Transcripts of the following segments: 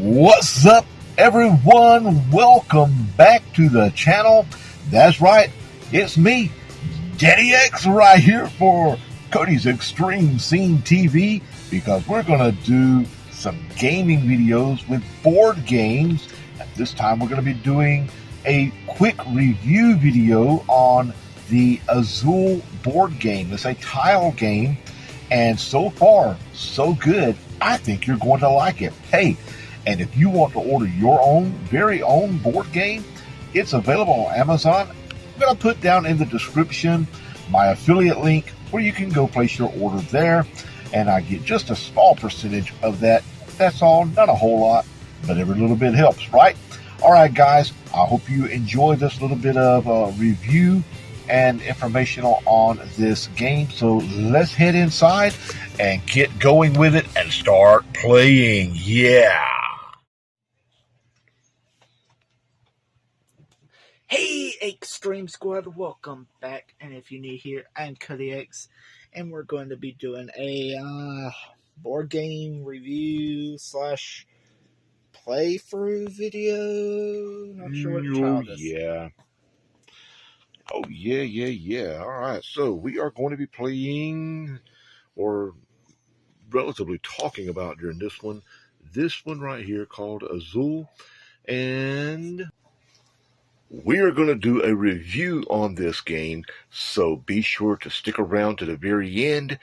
What's up, everyone? Welcome back to the channel. That's right, it's me, Daddy X, right here for Cody's Extreme Scene TV, because we're going to do some gaming videos with board games. And this time we're going to be doing a quick review video on the Azul board game. It's a tile game, and so far, so good. I think you're going to like it. Hey, and if you want to order your own, very own board game, it's available on Amazon. I'm going to put down in the description my affiliate link where you can go place your order there, and I get just a small percentage of that. That's all, not a whole lot, but every little bit helps, right? All right, guys, I hope you enjoy this little bit of review and informational on this game. So let's head inside and get going with it and start playing. Yeah. Hey, Extreme Squad, welcome back. And if you're new here, I'm Cody X, and we're going to be doing a board game review slash playthrough video. Not sure what to title this. Yeah. Oh, yeah. All right. So we are going to be playing, or relatively talking about during this one right here called Azul. And we are going to do a review on this game, so be sure to stick around to the very end,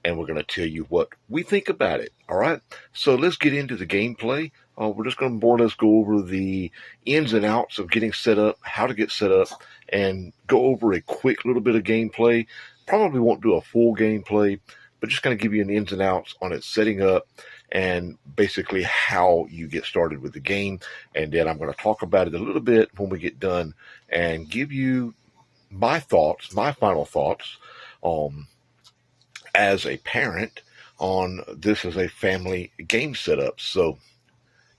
and we're going to tell you what we think about it. All right, so let's get into the gameplay. We're just going to more or less go over the ins and outs of getting set up, how to get set up, and go over a quick little bit of gameplay. Probably won't do a full gameplay, but just kind of give you an ins and outs on its setting up and basically how you get started with the game. And then I'm going to talk about it a little bit when we get done and give you my thoughts, my final thoughts, as a parent on this as a family game setup. So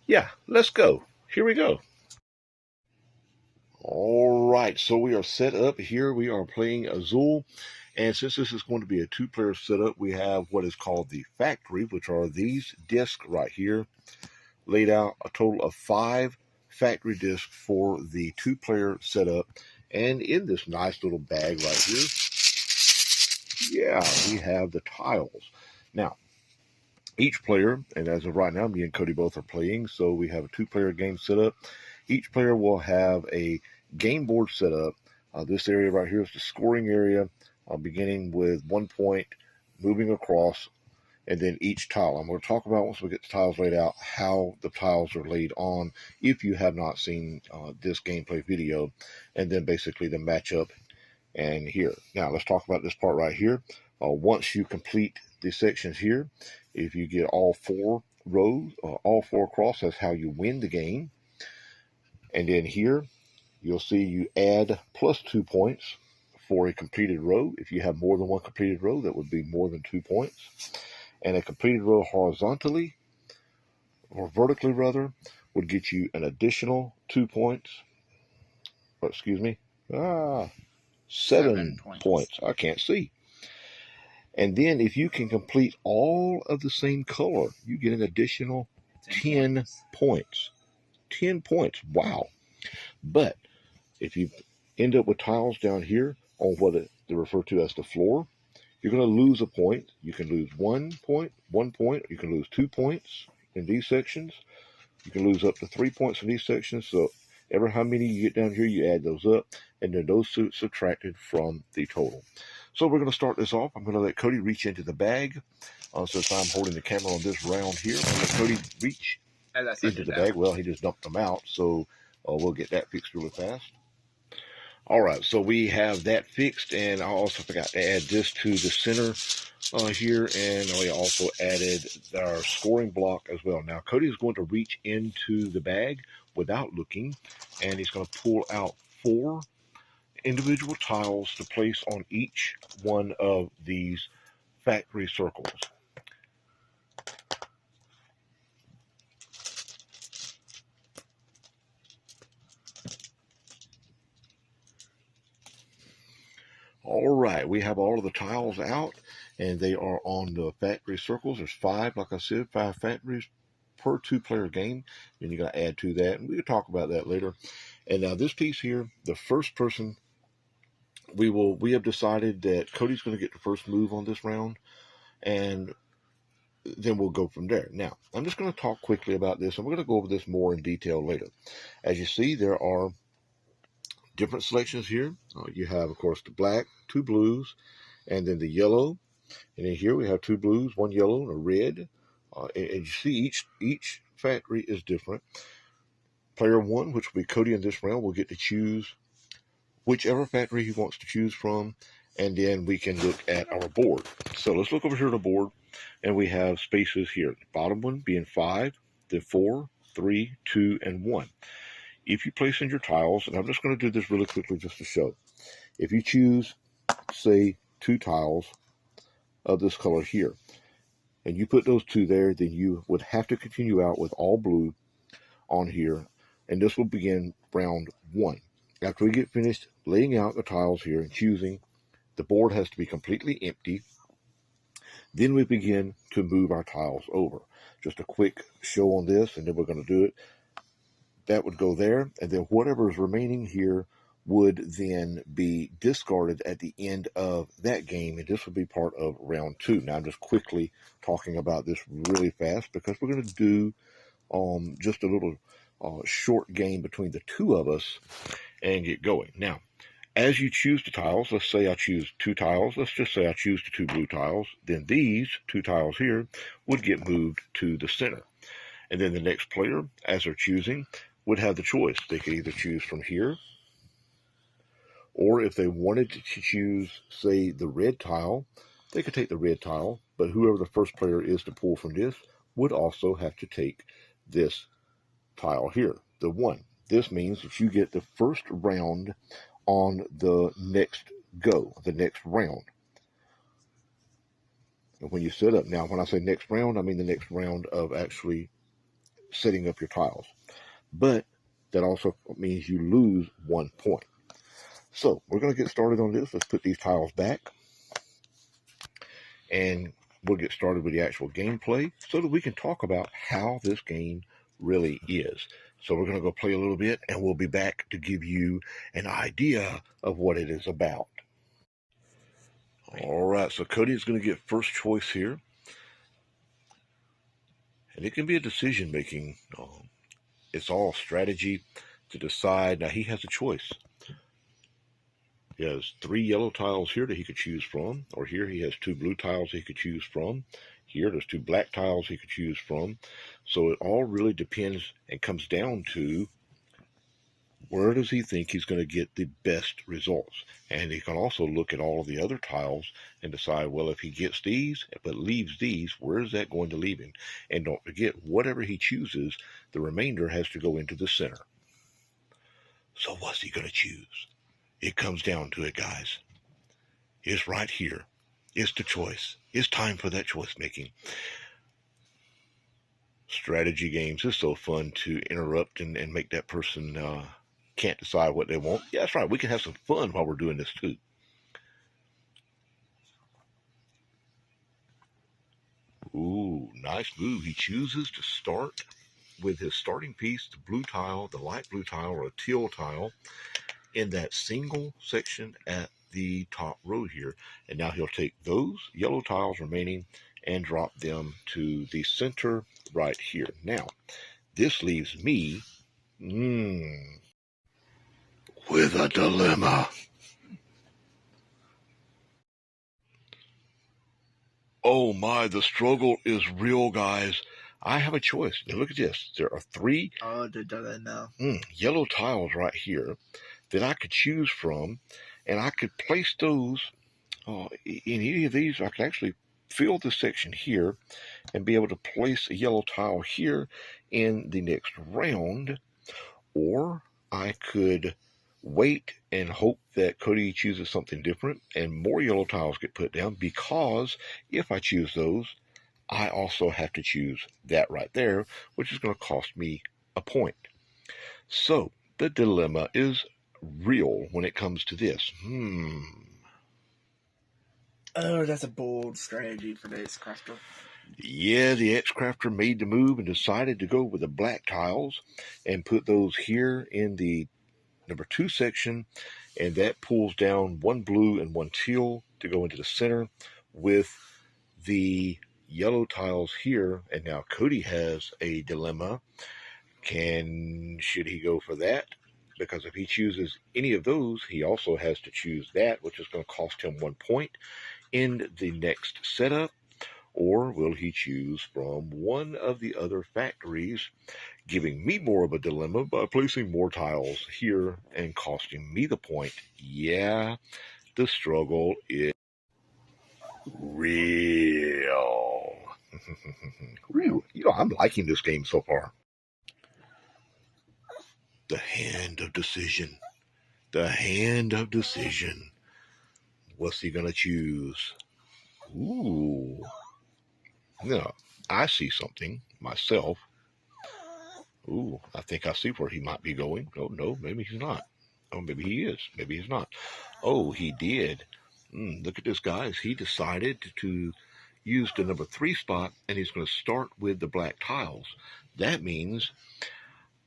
yeah, let's go. Here we go. All right, so we are set up here. We are playing Azul. And since this is going to be a two-player setup, we have what is called the factory, which are these discs right here, laid out a total of 5 factory discs for the two-player setup. And in this nice little bag right here, yeah, we have the tiles. Now, each player, and as of right now, me and Cody both are playing, so we have a two-player game setup. Each player will have a game board set up. This area right here is the scoring area, beginning with 1 point, moving across, and then each tile. I'm going to talk about, once we get the tiles laid out, how the tiles are laid on if you have not seen this gameplay video, and then basically the matchup and here. Now let's talk about this part right here. Once you complete the sections here, if you get all 4 rows, all 4 across, that's how you win the game. And then here, you'll see you add plus 2 points for a completed row. If you have more than one completed row, that would be more than 2 points. And a completed row horizontally, or vertically rather, would get you an additional 2 points. Or, excuse me, 7 points. I can't see. And then if you can complete all of the same color, you get an additional 10 points. 10 points. Wow. But if you end up with tiles down here on what they refer to as the floor, you're going to lose a point. You can lose 1 point, 1 point. You can lose 2 points in these sections. You can lose up to 3 points in these sections. So every how many you get down here, you add those up, and then those subtracted from the total. So we're going to start this off. I'm going to let Cody reach into the bag. Since I'm holding the camera on this round here, I'm going to let Cody reach into the bag. Well, he just dumped them out, so we'll get that fixed really fast. All right, so we have that fixed, and I also forgot to add this to the center here, and we also added our scoring block as well. Now, Cody is going to reach into the bag without looking, and he's going to pull out 4 individual tiles to place on each one of these factory circles. All right, we have all of the tiles out, and they are on the factory circles. There's 5, like I said, 5 factories per 2-player game. Then you're going to add to that, and we can talk about that later. And now this piece here, the first person, we have decided that Cody's going to get the first move on this round, and then we'll go from there. Now, I'm just going to talk quickly about this, and we're going to go over this more in detail later. As you see, there are different selections here. You have, of course, the black, 2 blues, and then the yellow. And then here we have 2 blues, 1 yellow, and a red. And you see each factory is different. Player 1, which will be Cody in this round, will get to choose whichever factory he wants to choose from, and then we can look at our board. So let's look over here at the board, and we have spaces here. The bottom one being 5, then 4, 3, 2, and 1. If you place in your tiles, and I'm just going to do this really quickly just to show. If you choose, say, 2 tiles of this color here, and you put those 2 there, then you would have to continue out with all blue on here, and this will begin round 1. After we get finished laying out the tiles here and choosing, the board has to be completely empty. Then we begin to move our tiles over. Just a quick show on this, and then we're going to do it. That would go there, and then whatever is remaining here would then be discarded at the end of that game, and this would be part of round 2. Now, I'm just quickly talking about this really fast because we're going to do just a little short game between the 2 of us and get going. Now, as you choose the tiles, let's say I choose 2 tiles. Let's just say I choose the 2 blue tiles. Then these 2 tiles here would get moved to the center. And then the next player, as they're choosing, would have the choice. They could either choose from here, or if they wanted to choose, say, the red tile, they could take the red tile, but whoever the first player is to pull from this would also have to take this tile here, the 1. This means that you get the first round on the next go, the next round. And when you set up, now when I say next round, I mean the next round of actually setting up your tiles. But that also means you lose 1 point. So we're going to get started on this. Let's put these tiles back, and we'll get started with the actual gameplay so that we can talk about how this game really is. So we're going to go play a little bit, and we'll be back to give you an idea of what it is about. All right, so Cody is going to get first choice here. And it can be a decision-making. It's all strategy to decide. Now, he has a choice. He has 3 yellow tiles here that he could choose from, or here he has 2 blue tiles he could choose from. Here there's 2 black tiles he could choose from. So it all really depends and comes down to where does he think he's going to get the best results. And he can also look at all of the other tiles and decide, well, if he gets these but leaves these, where is that going to leave him? And don't forget, whatever he chooses, the remainder has to go into the center. So what's he going to choose? It comes down to it, guys. It's right here. It's the choice. It's time for that choice making. Strategy games is so fun to interrupt and make that person can't decide what they want. Yeah, that's right. We can have some fun while we're doing this too. Ooh, nice move. He chooses to start with his starting piece, the blue tile, the light blue tile, or a teal tile, in that single section at the top row here. And now he'll take those yellow tiles remaining and drop them to the center right here. Now, this leaves me with a dilemma. Oh my, the struggle is real, guys. I have a choice. Now look at this. There are 3 yellow tiles right here that I could choose from, and I could place those in any of these. I could actually fill this section here and be able to place a yellow tile here in the next round, or I could wait and hope that Cody chooses something different and more yellow tiles get put down, because if I choose those, I also have to choose that right there, which is going to cost me a point. So the dilemma is real when it comes to this. Oh, that's a bold strategy for this, Crafter. Yeah, the X-Crafter made the move and decided to go with the black tiles and put those here in the number 2 section, and that pulls down one blue and one teal to go into the center with the yellow tiles here. And now Cody has a dilemma. Should he go for that? Because if he chooses any of those, he also has to choose that, which is going to cost him 1 point in the next setup. Or will he choose from one of the other factories, giving me more of a dilemma by placing more tiles here and costing me the point? Yeah, the struggle is real. Real. I'm liking this game so far. The hand of decision. The hand of decision. What's he gonna choose? Ooh. No, I see something myself. Ooh, I think I see where he might be going. Oh, no, maybe he's not. Oh, maybe he is. Maybe he's not. Oh, he did. Look at this, guys. He decided to use the number 3 spot, and he's going to start with the black tiles. That means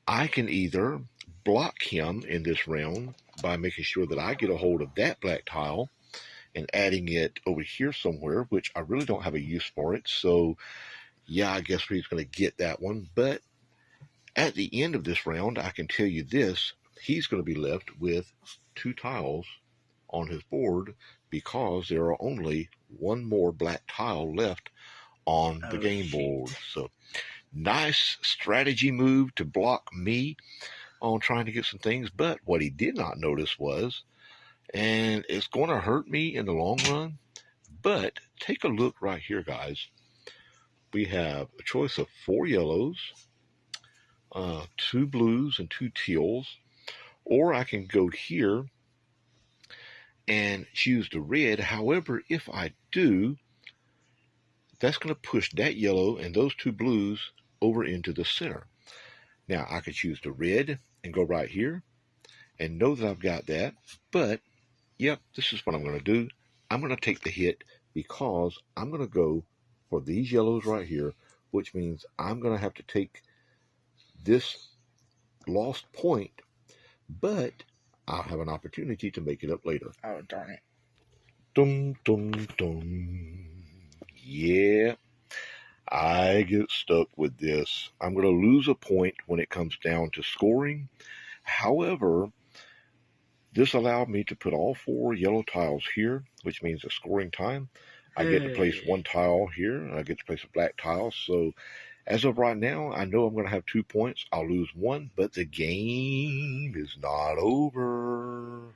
I can either block him in this round by making sure that I get a hold of that black tile and adding it over here somewhere, which I really don't have a use for it. So, yeah, I guess he's going to get that one. But at the end of this round, I can tell you this, he's going to be left with 2 tiles on his board because there are only one more black tile left on the game board. So, nice strategy move to block me on trying to get some things. But what he did not notice was, and it's going to hurt me in the long run, but take a look right here, guys. We have a choice of 4 yellows, 2 blues, and 2 teals. Or I can go here and choose the red. However, if I do, that's going to push that yellow and those 2 blues over into the center. Now, I could choose the red and go right here and know that I've got that. But, yep, this is what I'm going to do. I'm going to take the hit because I'm going to go for these yellows right here, which means I'm going to have to take this lost point, but I'll have an opportunity to make it up later. Oh, darn it. Dum, dum, dum. Yeah, I get stuck with this. I'm going to lose a point when it comes down to scoring. However, this allowed me to put all 4 yellow tiles here, which means at scoring time, I get to place 1 tile here, and I get to place a black tile. So as of right now, I know I'm going to have 2 points. I'll lose 1, but the game is not over.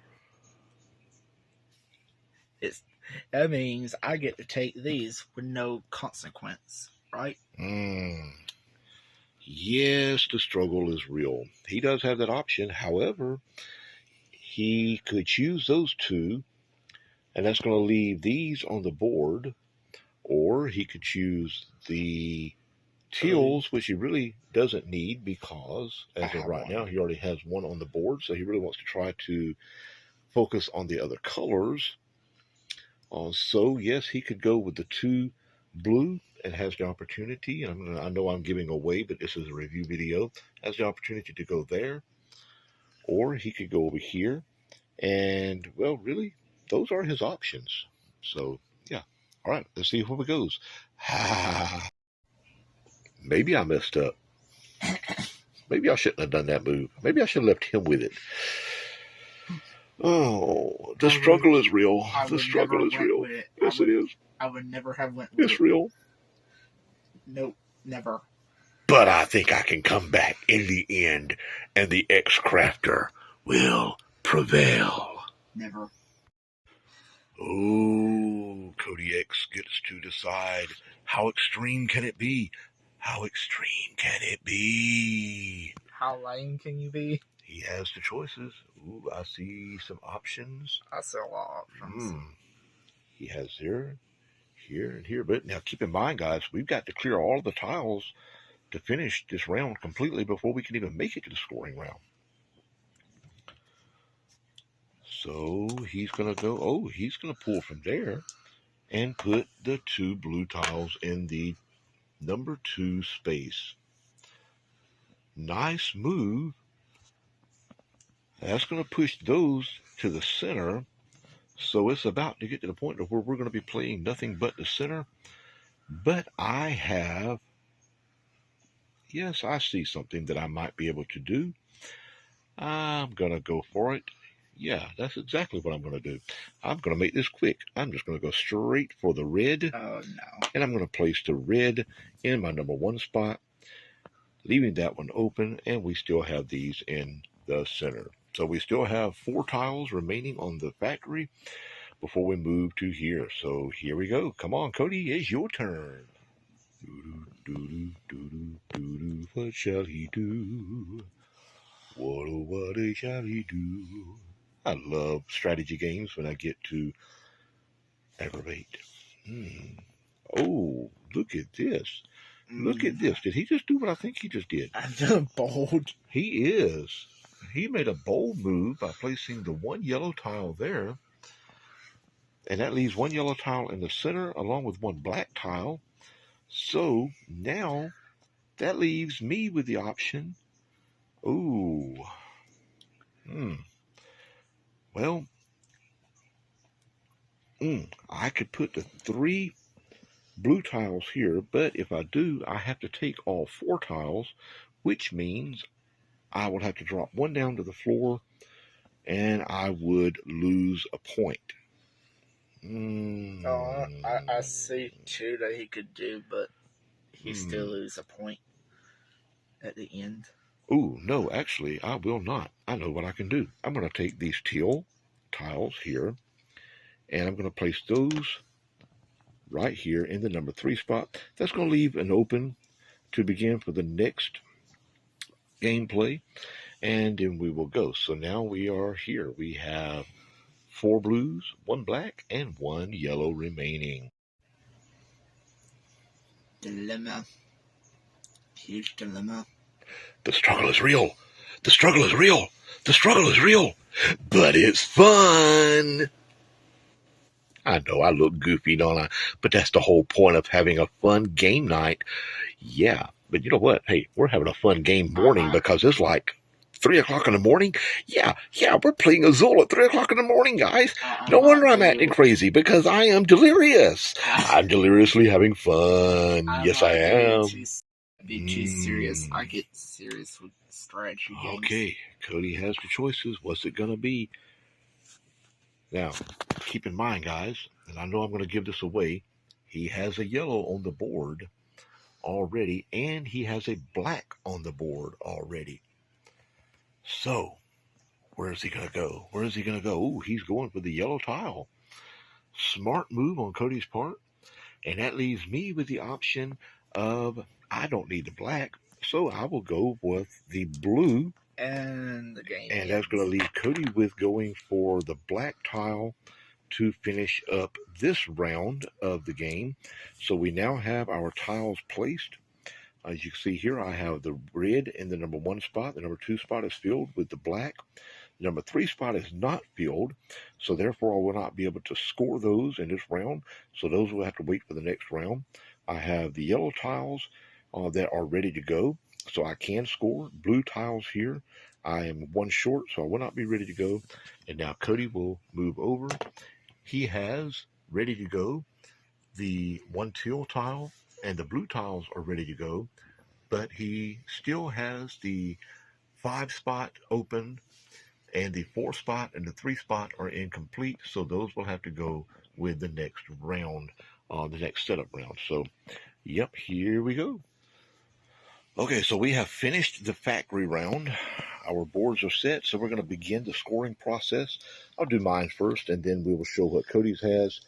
That means I get to take these with no consequence, right? Yes, the struggle is real. He does have that option. However, he could choose those 2, and that's going to leave these on the board. Or he could choose the teals, which he really doesn't need because, as of right now, he already has 1 on the board. So he really wants to try to focus on the other colors. So, yes, he could go with the 2 blue and has the opportunity. I know I'm giving away, but this is a review video. Has the opportunity to go there. Or he could go over here. And, well, really, those are his options. So, yeah. All right, let's see where it goes. Maybe I messed up. Maybe I shouldn't have done that move. Maybe I should have left him with it. Oh, the struggle is real. The struggle is real. Yes, it is. I would never have went with it. It's real. Nope, never. But I think I can come back in the end, and the X-Crafter will prevail. Never. Oh, Cody X gets to decide. How extreme can it be? How extreme can it be? How lame can you be? He has the choices. Ooh, I see some options. I see a lot of options. He has here, and here. But now keep in mind, guys, we've got to clear all the tiles to finish this round completely before we can even make it to the scoring round. So he's going to go, he's going to pull from there and put the 2 blue tiles in the number 2 space. Nice move. That's going to push those to the center. So it's about to get to the point where we're going to be playing nothing but the center. But I have, yes, I see something that I might be able to do. I'm going to go for it. Yeah, that's exactly what I'm going to do. I'm going to make this quick. I'm just going to go straight for the red. Oh, no. And I'm going to place the red in my number 1 spot, leaving that one open. And we still have these in the center. So we still have 4 tiles remaining on the factory before we move to here. So here we go. Come on, Cody, it's your turn. What shall he do? What shall he do? I love strategy games when I get to aggravate. Oh, look at this. Look at this. Did he just do what I think he just did? I'm done bold. He is. He made a bold move by placing the 1 yellow tile there. And that leaves 1 yellow tile in the center along with 1 black tile. So now that leaves me with the option. Ooh. Well, I could put the 3 blue tiles here, but if I do, I have to take all 4 tiles, which means I would have to drop 1 down to the floor, and I would lose a point. I see 2 that he could do, but he still lose a point at the end. Ooh, no, actually, I will not. I know what I can do. I'm going to take these teal tiles here, and I'm going to place those right here in the number 3 spot. That's going to leave an open to begin for the next gameplay, and then we will go. So now we are here. We have 4 blues, 1 black, and 1 yellow remaining. Dilemma. Huge dilemma. The struggle is real. The struggle is real. The struggle is real. But it's fun. I know I look goofy, don't I? But that's the whole point of having a fun game night. Yeah, but you know what? Hey, we're having a fun game morning because it's like 3 o'clock in the morning. Yeah, we're playing Azul at 3 o'clock in the morning, guys. No wonder I'm acting crazy because I am delirious. I'm deliriously having fun. Yes, I am. Be too serious. I get serious with strategy games. Okay, Cody has the choices. What's it going to be? Now, keep in mind, guys, and I know I'm going to give this away, he has a yellow on the board already, and he has a black on the board already. So, where is he going to go? Where is he going to go? Ooh, he's going for the yellow tile. Smart move on Cody's part, and that leaves me with the option of I don't need the black, so I will go with the blue. And the game. And that's going to leave Cody with going for the black tile to finish up this round of the game. So we now have our tiles placed. As you can see here, I have the red in the number 1 spot. The number 2 spot is filled with the black. The number 3 spot is not filled, so therefore I will not be able to score those in this round. So those will have to wait for the next round. I have the yellow tiles that are ready to go, so I can score. Blue tiles here. I am 1 short, so I will not be ready to go. And now Cody will move over. He has ready to go the 1 teal tile, and the blue tiles are ready to go, but he still has the 5 spot open, and the 4 spot and the 3 spot are incomplete, so those will have to go with the next round, the next setup round. So, yep, here we go. Okay, so we have finished the factory round. Our boards are set, so we're going to begin the scoring process. I'll do mine first, and then we will show what Cody's has,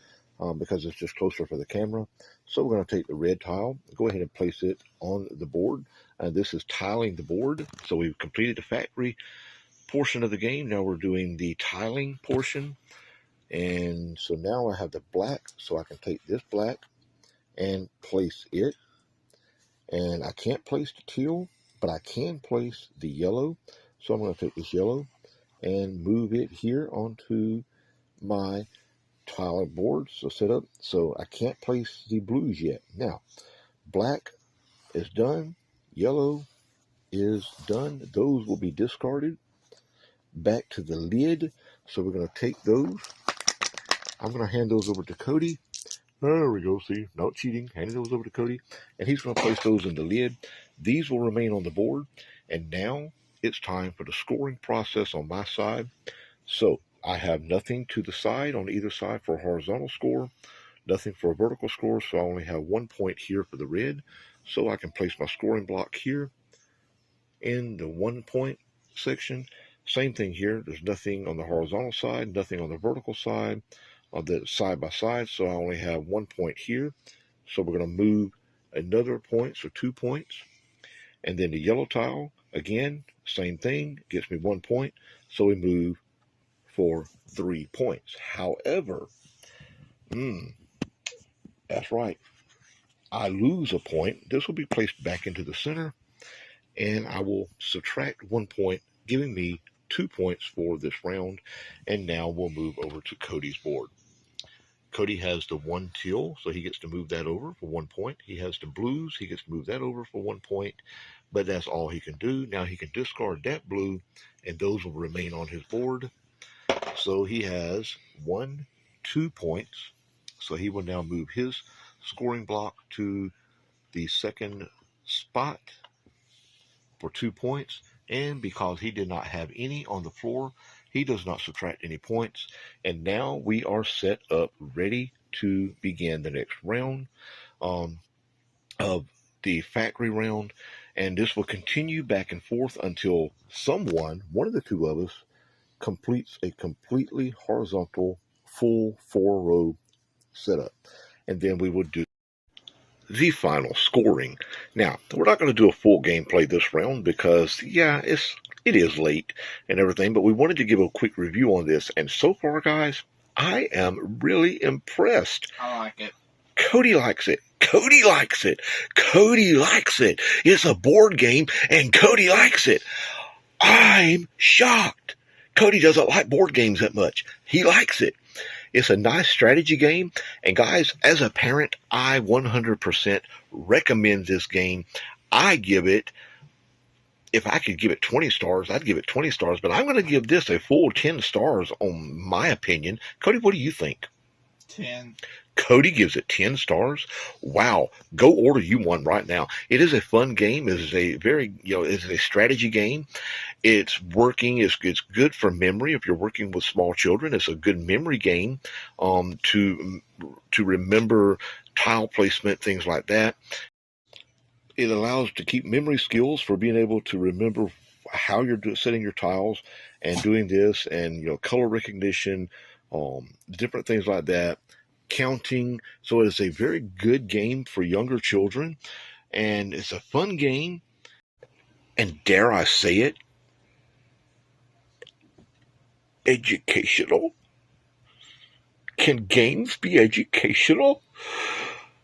because it's just closer for the camera. So we're going to take the red tile, go ahead and place it on the board. This is tiling the board, so we've completed the factory portion of the game. Now we're doing the tiling portion, and so now I have the black, so I can take this black and place it. And I can't place the teal, but I can place the yellow. So I'm going to take this yellow and move it here onto my tile board. So set up. So I can't place the blues yet. Now, black is done. Yellow is done. Those will be discarded. Back to the lid. So we're going to take those. I'm going to hand those over to Cody. There we go. See, no cheating. Handing those over to Cody. And he's going to place those in the lid. These will remain on the board. And now it's time for the scoring process on my side. So I have nothing to the side on either side for a horizontal score. Nothing for a vertical score. So I only have 1 point here for the red. So I can place my scoring block here in the 1 point section. Same thing here. There's nothing on the horizontal side, nothing on the vertical side, on the side by side. So I only have 1 point here. So we're going to move another point, so 2 points. And then the yellow tile, again, same thing, gets me 1 point. So we move for 3 points. However, that's right, I lose a point. This will be placed back into the center, and I will subtract 1 point, giving me 2 points for this round. And now we'll move over to Cody's board. Cody has the 1 teal, so he gets to move that over for 1 point. He has the blues, he gets to move that over for 1 point, but that's all he can do. Now he can discard that blue, and those will remain on his board. So he has 2 points. So he will now move his scoring block to the second spot for 2 points. And because he did not have any on the floor, he does not subtract any points. And now we are set up, ready to begin the next round of the factory round. And this will continue back and forth until someone, one of the two of us, completes a completely horizontal full 4-row setup. And then we will do the final scoring. Now, we're not going to do a full gameplay this round because, yeah, it is late and everything, but we wanted to give a quick review on this. And so far, guys, I am really impressed. I like it. Cody likes it. Cody likes it. Cody likes it. It's a board game, and Cody likes it. I'm shocked. Cody doesn't like board games that much. He likes it. It's a nice strategy game. And guys, as a parent, I 100% recommend this game. I give it, if I could give it 20 stars, I'd give it 20 stars. But I'm going to give this a full 10 stars on my opinion. Cody, what do you think? 10. Cody gives it 10 stars. Wow. Go order you one right now. It is a fun game. It is a very, it's a strategy game. It's working. It's good for memory. If you're working with small children, it's a good memory game to remember tile placement, things like that. It allows to keep memory skills for being able to remember how you're setting your tiles and doing this, and color recognition, different things like that, counting. So it is a very good game for younger children, and it's a fun game. And dare I say it, educational. Can games be educational?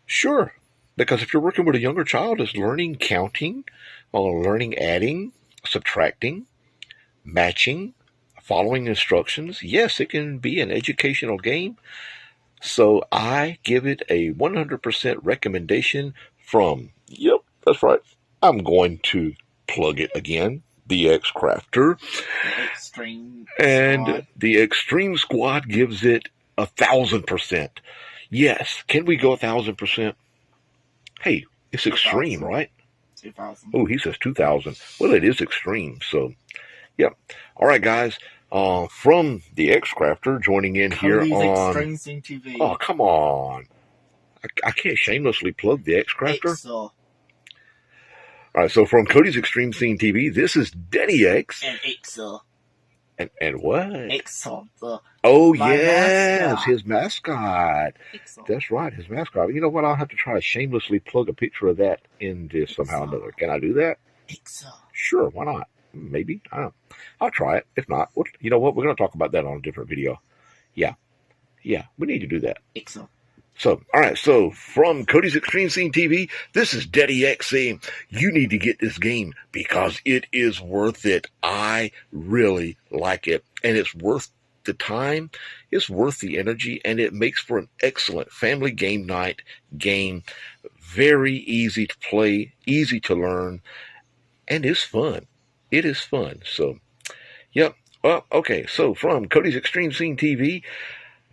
Sure, because if you're working with a younger child, it's learning counting, learning adding, subtracting, matching, following instructions. Yes, it can be an educational game. So I give it a 100% recommendation from, yep, that's right, I'm going to plug it again, the X Crafter. Extreme And Squad. the Extreme Squad gives it 1,000%. Yes, can we go 1,000%? Hey, it's 2,000. extreme, right? 2,000. Oh, he says 2,000. Well, it is extreme, so, yep. All right, guys, from the X Crafter joining in Cody's here on... Extreme Scene TV. Oh, come on. I can't shamelessly plug the X Crafter. Excel. All right, so from Cody's Extreme Scene TV, this is Denny X. And Excel. And what? Excel. Oh, My yes, mascot. his mascot. Excel. That's right, his mascot. You know what? I'll have to try to shamelessly plug a picture of that into somehow or another. Can I do that? Excel. Sure, why not? Maybe. I don't know. I'll try it. If not, you know what? We're going to talk about that on a different video. Yeah, we need to do that. Excel. So, all right, so from Cody's Extreme Scene TV, this is Daddy X saying, you need to get this game because it is worth it. I really like it, and it's worth the time, it's worth the energy, and it makes for an excellent family game night game. Very easy to play, easy to learn, and it's fun. It is fun. So, yep. Well, okay. So, from Cody's Extreme Scene TV,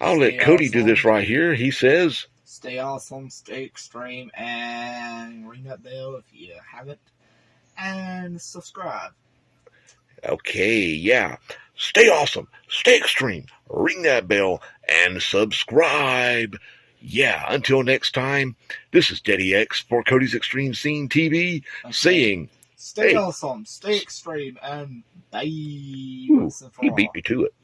I'll let Stay Cody do this awesome. right here. He says, Stay awesome, stay extreme, and ring that bell if you haven't. And subscribe. okay, yeah. Stay awesome, stay extreme, ring that bell, and subscribe. Yeah, until next time, this is Daddy X for Cody's Extreme Scene TV Okay. saying, Stay hey, awesome, stay extreme, and bye ooh, once and for he all. beat me to it.